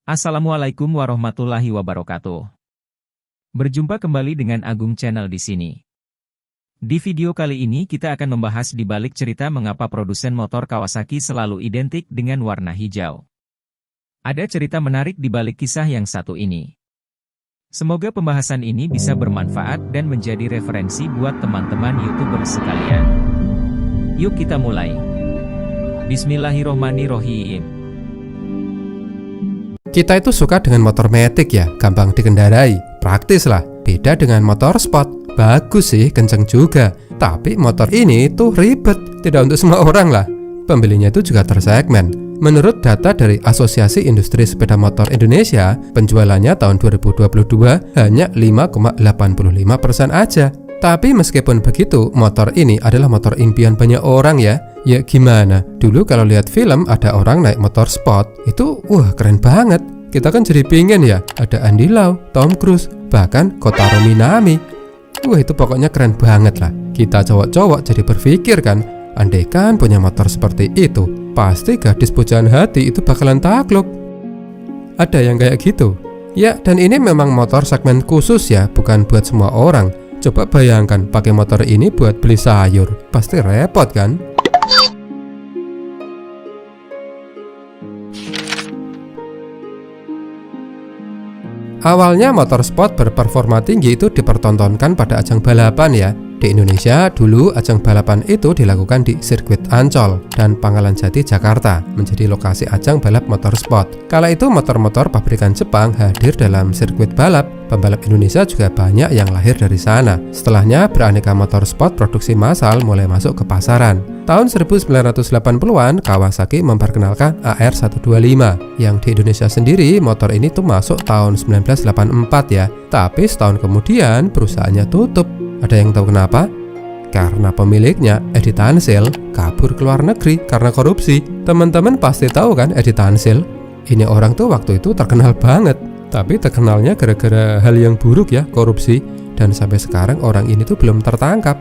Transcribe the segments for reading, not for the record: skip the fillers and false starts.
Assalamualaikum warahmatullahi wabarakatuh. Berjumpa kembali dengan Agung Channel di sini. Di video kali ini kita akan membahas di balik cerita mengapa produsen motor Kawasaki selalu identik dengan warna hijau. Ada cerita menarik di balik kisah yang satu ini. Semoga pembahasan ini bisa bermanfaat dan menjadi referensi buat teman-teman YouTuber sekalian. Yuk kita mulai. Bismillahirrohmanirrohim. Kita itu suka dengan motor matic ya, gampang dikendarai, praktis lah. Beda dengan motor sport, bagus sih, kenceng juga. Tapi motor ini tuh ribet, tidak untuk semua orang lah. Pembelinya itu juga tersegmen. Menurut data dari Asosiasi Industri Sepeda Motor Indonesia, penjualannya tahun 2022 hanya 5,85% aja. Tapi meskipun begitu, motor ini adalah motor impian banyak orang ya. Ya gimana? Dulu kalau lihat film ada orang naik motor sport, itu wah keren banget. Kita kan jadi pingin ya, ada Andy Lau, Tom Cruise, bahkan Kotaro Minami. Wah itu pokoknya keren banget lah. Kita cowok-cowok jadi berpikir kan, andaikan punya motor seperti itu, pasti gadis pujaan hati itu bakalan takluk. Ada yang kayak gitu? Ya, dan ini memang motor segmen khusus ya, bukan buat semua orang. Coba bayangkan pakai motor ini buat beli sayur, pasti repot kan? Awalnya motor sport berperforma tinggi itu dipertontonkan pada ajang balapan ya. Di Indonesia dulu ajang balapan itu dilakukan di sirkuit Ancol dan Pangkalan Jati Jakarta menjadi lokasi ajang balap motor sport. Kala itu motor-motor pabrikan Jepang hadir dalam sirkuit balap. Pembalap Indonesia juga banyak yang lahir dari sana. Setelahnya beraneka motor sport produksi massal mulai masuk ke pasaran. Tahun 1980-an Kawasaki memperkenalkan AR125 yang di Indonesia sendiri motor ini tuh masuk tahun 1984 ya. Tapi setahun kemudian perusahaannya tutup. Ada yang tahu kenapa? Karena pemiliknya, Edi Tansil, kabur ke luar negeri karena korupsi. Teman-teman pasti tahu kan Edi Tansil? Ini orang tuh waktu itu terkenal banget. Tapi terkenalnya gara-gara hal yang buruk ya, korupsi. Dan sampai sekarang orang ini tuh belum tertangkap.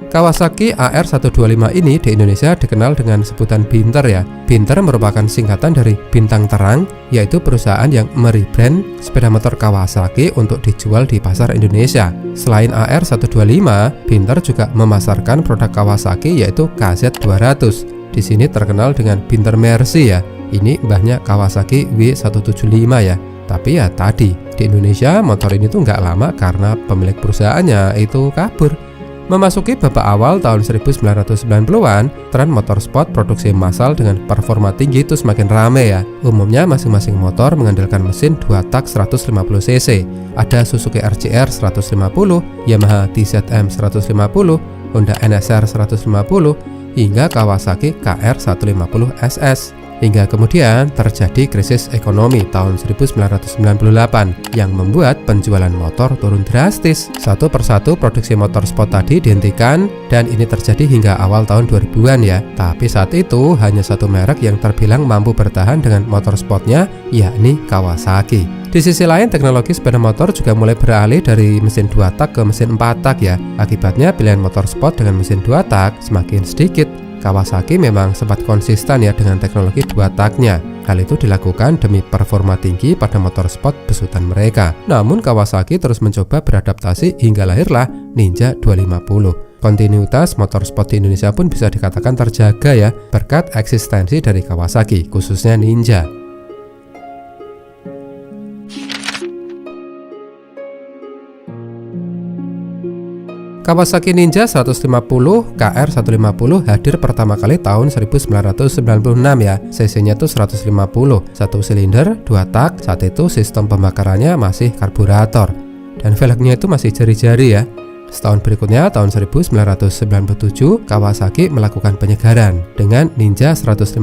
Kawasaki AR125 ini di Indonesia dikenal dengan sebutan Binter ya. Binter merupakan singkatan dari Bintang Terang, yaitu perusahaan yang merebrand sepeda motor Kawasaki untuk dijual di pasar Indonesia. Selain AR125, Binter juga memasarkan produk Kawasaki yaitu KZ200. Di sini terkenal dengan Binter Mercy ya. Ini mbahnya Kawasaki W175 ya. Tapi ya tadi, di Indonesia motor ini tuh nggak lama karena pemilik perusahaannya itu kabur. Memasuki babak awal tahun 1990-an, tren motor sport produksi massal dengan performa tinggi itu semakin ramai ya. Umumnya masing-masing motor mengandalkan mesin 2 tak 150 cc. Ada Suzuki RCR 150, Yamaha TZM 150, Honda NSR 150, hingga Kawasaki KR 150 SS. Hingga kemudian terjadi krisis ekonomi tahun 1998 yang membuat penjualan motor turun drastis. Satu persatu produksi motor sport tadi dihentikan dan ini terjadi hingga awal tahun 2000-an ya. Tapi saat itu hanya satu merek yang terbilang mampu bertahan dengan motor sportnya, yakni Kawasaki. Di sisi lain teknologi sepeda motor juga mulai beralih dari mesin 2 tak ke mesin 4 tak ya. Akibatnya pilihan motor sport dengan mesin 2 tak semakin sedikit. Kawasaki memang sempat konsisten ya dengan teknologi 2 taknya. Hal itu dilakukan demi performa tinggi pada motor sport besutan mereka. Namun Kawasaki terus mencoba beradaptasi hingga lahirlah Ninja 250. Kontinuitas motor sport di Indonesia pun bisa dikatakan terjaga ya berkat eksistensi dari Kawasaki, khususnya Ninja. Kawasaki Ninja 150 KR150 hadir pertama kali tahun 1996 ya. Cc-nya tuh 150, satu silinder, 2 tak. Saat itu sistem pembakarannya masih karburator dan velgnya itu masih jari-jari ya. Setahun berikutnya tahun 1997 Kawasaki melakukan penyegaran dengan Ninja 150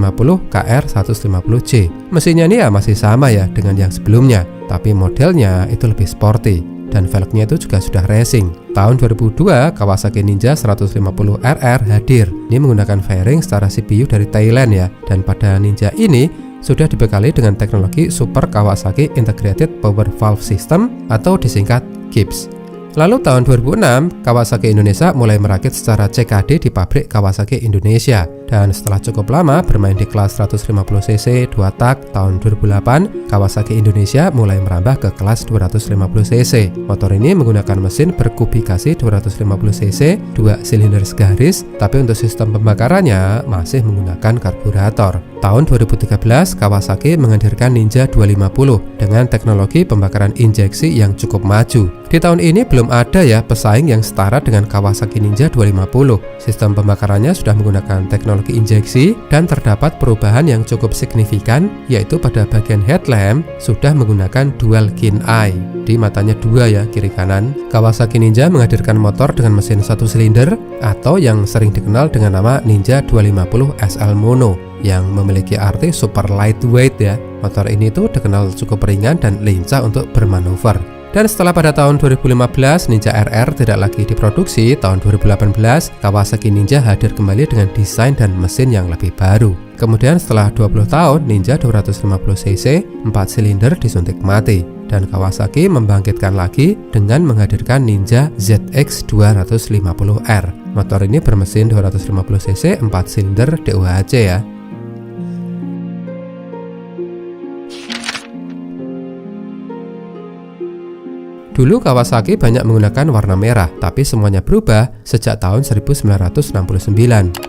KR150C. Mesinnya ini ya masih sama ya dengan yang sebelumnya, tapi modelnya itu lebih sporty dan velgnya itu juga sudah racing. Tahun 2002 Kawasaki Ninja 150RR hadir. Ini menggunakan fairing secara CPU dari Thailand ya. Dan pada Ninja ini sudah dibekali dengan teknologi Super Kawasaki Integrated Power Valve System atau disingkat KIPS. Lalu tahun 2006 Kawasaki Indonesia mulai merakit secara CKD di pabrik Kawasaki Indonesia Dan setelah cukup lama bermain di kelas 150cc 2 tak tahun 2008, Kawasaki Indonesia mulai merambah ke kelas 250cc. Motor ini menggunakan mesin berkubikasi 250cc 2 silinder segaris, tapi untuk sistem pembakarannya masih menggunakan karburator. Tahun 2013, Kawasaki menghadirkan Ninja 250 dengan teknologi pembakaran injeksi yang cukup maju. Di tahun ini belum ada ya pesaing yang setara dengan Kawasaki Ninja 250. Sistem pembakarannya sudah menggunakan teknologi injeksi dan terdapat perubahan yang cukup signifikan, yaitu pada bagian headlamp sudah menggunakan dual keen eye. Di matanya dua ya, kiri kanan. Kawasaki Ninja menghadirkan motor dengan mesin 1 silinder atau yang sering dikenal dengan nama Ninja 250 SL Mono yang memiliki arti super lightweight ya. Motor ini tuh dikenal cukup ringan dan lincah untuk bermanuver. Dan setelah pada tahun 2015 Ninja RR tidak lagi diproduksi, tahun 2018 Kawasaki Ninja hadir kembali dengan desain dan mesin yang lebih baru. Kemudian setelah 20 tahun Ninja 250cc 4 silinder disuntik mati, dan Kawasaki membangkitkan lagi dengan menghadirkan Ninja ZX 250R. Motor ini bermesin 250cc 4 silinder DOHC ya. Dulu Kawasaki banyak menggunakan warna merah, tapi semuanya berubah sejak tahun 1969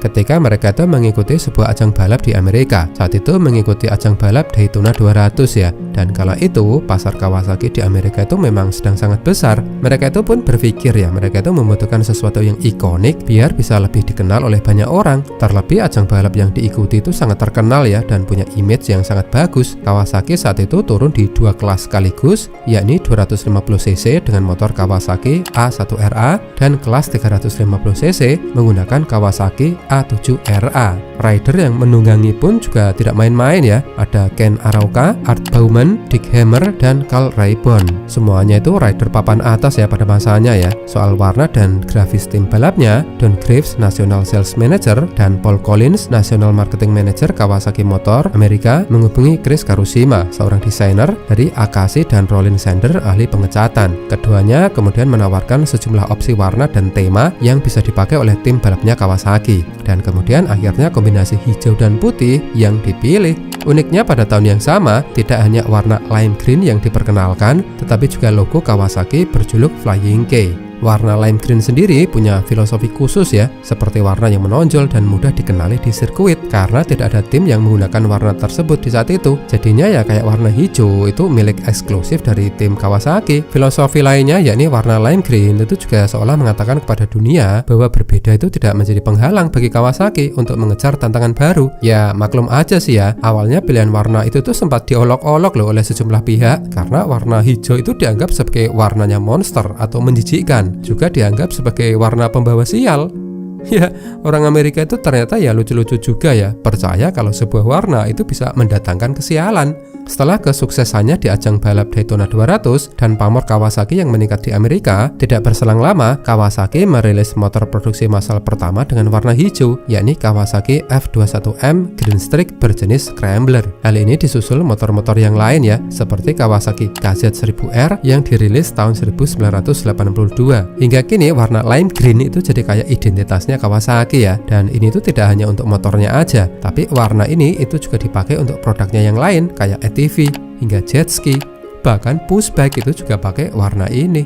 ketika mereka itu mengikuti sebuah ajang balap di Amerika. Saat itu mengikuti ajang balap Daytona 200 ya. Dan kala itu pasar Kawasaki di Amerika itu memang sedang sangat besar. Mereka itu pun berpikir ya, mereka itu membutuhkan sesuatu yang ikonik biar bisa lebih dikenal oleh banyak orang. Terlebih ajang balap yang diikuti itu sangat terkenal ya dan punya image yang sangat bagus. Kawasaki saat itu turun di 2 kelas sekaligus, yakni 250cc dengan motor Kawasaki A1RA dan kelas 350cc menggunakan Kawasaki A7RA. Rider yang menunggangi pun juga tidak main-main ya. Ada Ken Arauka, Art Bauman, Dick Hammer, dan Carl Raybon. Semuanya itu rider papan atas ya pada masanya ya. Soal warna dan grafis tim balapnya, Don Graves, National Sales Manager, dan Paul Collins, National Marketing Manager Kawasaki Motor Amerika, menghubungi Chris Karushima, seorang desainer dari Akashi dan Rollin Sander, ahli pengecatan. Keduanya kemudian menawarkan sejumlah opsi warna dan tema yang bisa dipakai oleh tim balapnya Kawasaki. Dan kemudian akhirnya kombinasi hijau dan putih yang dipilih. Uniknya pada tahun yang sama, tidak hanya warna lime green yang diperkenalkan, tetapi juga logo Kawasaki berjuluk Flying K. Warna lime green sendiri punya filosofi khusus ya, seperti warna yang menonjol dan mudah dikenali di sirkuit, karena tidak ada tim yang menggunakan warna tersebut di saat itu. Jadinya ya kayak warna hijau itu milik eksklusif dari tim Kawasaki. Filosofi lainnya yakni warna lime green itu juga seolah mengatakan kepada dunia bahwa berbeda itu tidak menjadi penghalang bagi Kawasaki untuk mengejar tantangan baru. Ya maklum aja sih ya, awalnya pilihan warna itu tuh sempat diolok-olok loh oleh sejumlah pihak, karena warna hijau itu dianggap sebagai warnanya monster atau menjijikkan, juga dianggap sebagai warna pembawa sial. Ya, orang Amerika itu ternyata ya lucu-lucu juga ya, percaya kalau sebuah warna itu bisa mendatangkan kesialan. Setelah kesuksesannya di ajang balap Daytona 200 dan pamor Kawasaki yang meningkat di Amerika, tidak berselang lama Kawasaki merilis motor produksi massal pertama dengan warna hijau, yakni Kawasaki F21M Green Streak berjenis Scrambler. Hal ini disusul motor-motor yang lain ya, seperti Kawasaki KZ1000R yang dirilis tahun 1982. Hingga kini warna lime green itu jadi kayak identitasnya Kawasaki ya. Dan ini tuh tidak hanya untuk motornya aja, tapi warna ini itu juga dipakai untuk produknya yang lain kayak ATV hingga jet ski, bahkan pushbike itu juga pakai warna ini.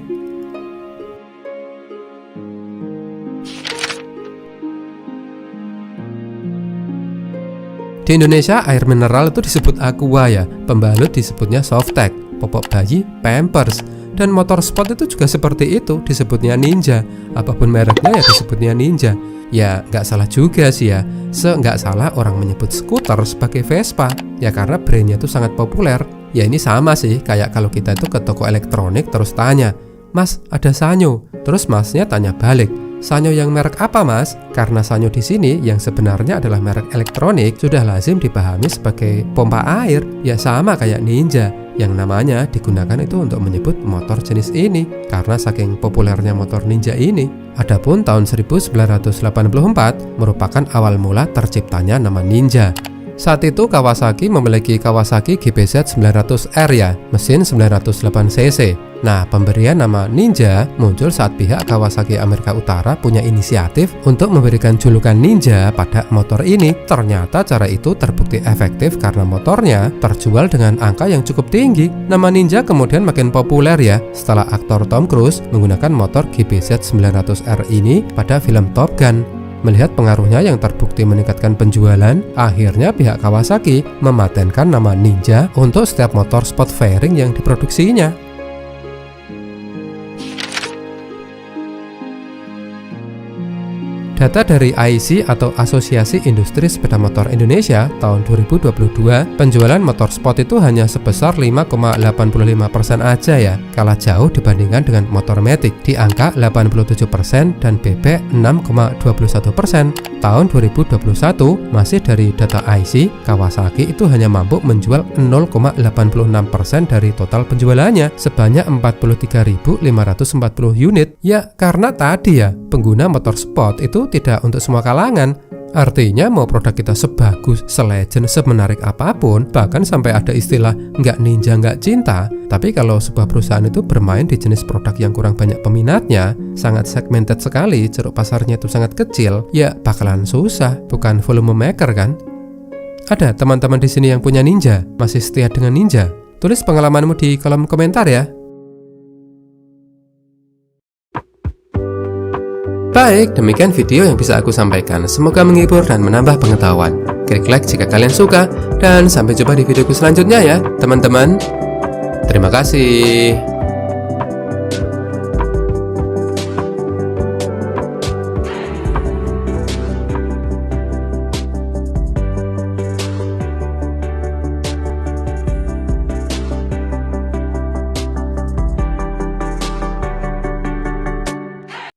Di Indonesia air mineral itu disebut Aqua ya, pembalut disebutnya Softex, popok bayi Pampers, dan motor sport itu juga seperti itu, disebutnya Ninja. Apapun mereknya ya disebutnya Ninja. Ya nggak salah juga sih ya, nggak salah orang menyebut skuter sebagai Vespa ya, karena brandnya itu sangat populer. Ya ini sama sih kayak kalau kita itu ke toko elektronik terus tanya, "Mas, ada Sanyo?" Terus masnya tanya balik, "Sanyo yang merek apa mas?" Karena Sanyo di sini yang sebenarnya adalah merek elektronik sudah lazim dipahami sebagai pompa air. Ya sama kayak Ninja, yang namanya digunakan itu untuk menyebut motor jenis ini karena saking populernya motor Ninja ini. Adapun tahun 1984 merupakan awal mula terciptanya nama Ninja. Saat itu Kawasaki memiliki Kawasaki GPZ 900R ya, mesin 908cc. Nah, pemberian nama Ninja muncul saat pihak Kawasaki Amerika Utara punya inisiatif untuk memberikan julukan Ninja pada motor ini. Ternyata cara itu terbukti efektif karena motornya terjual dengan angka yang cukup tinggi. Nama Ninja kemudian makin populer ya setelah aktor Tom Cruise menggunakan motor GBZ 900R ini pada film Top Gun. Melihat pengaruhnya yang terbukti meningkatkan penjualan, akhirnya pihak Kawasaki mematenkan nama Ninja untuk setiap motor sport fairing yang diproduksinya. Data dari AIC atau Asosiasi Industri Sepeda Motor Indonesia tahun 2022, penjualan motor sport itu hanya sebesar 5,85% aja ya, kalah jauh dibandingkan dengan motor matic di angka 87% dan bebek 6,21%. Tahun 2021, masih dari data AIC, Kawasaki itu hanya mampu menjual 0,86% dari total penjualannya, sebanyak 43.540 unit. Ya, karena tadi ya, pengguna motor sport itu tidak untuk semua kalangan. Artinya mau produk kita sebagus, selegend, semenarik apapun, bahkan sampai ada istilah nggak ninja nggak cinta, tapi kalau sebuah perusahaan itu bermain di jenis produk yang kurang banyak peminatnya, sangat segmented sekali, ceruk pasarnya itu sangat kecil, ya bakalan susah, bukan volume maker kan? Ada teman-teman di sini yang punya Ninja, masih setia dengan Ninja? Tulis pengalamanmu di kolom komentar ya. Baik, demikian video yang bisa aku sampaikan. Semoga menghibur dan menambah pengetahuan. Klik like jika kalian suka, dan sampai jumpa di videoku selanjutnya ya, teman-teman. Terima kasih.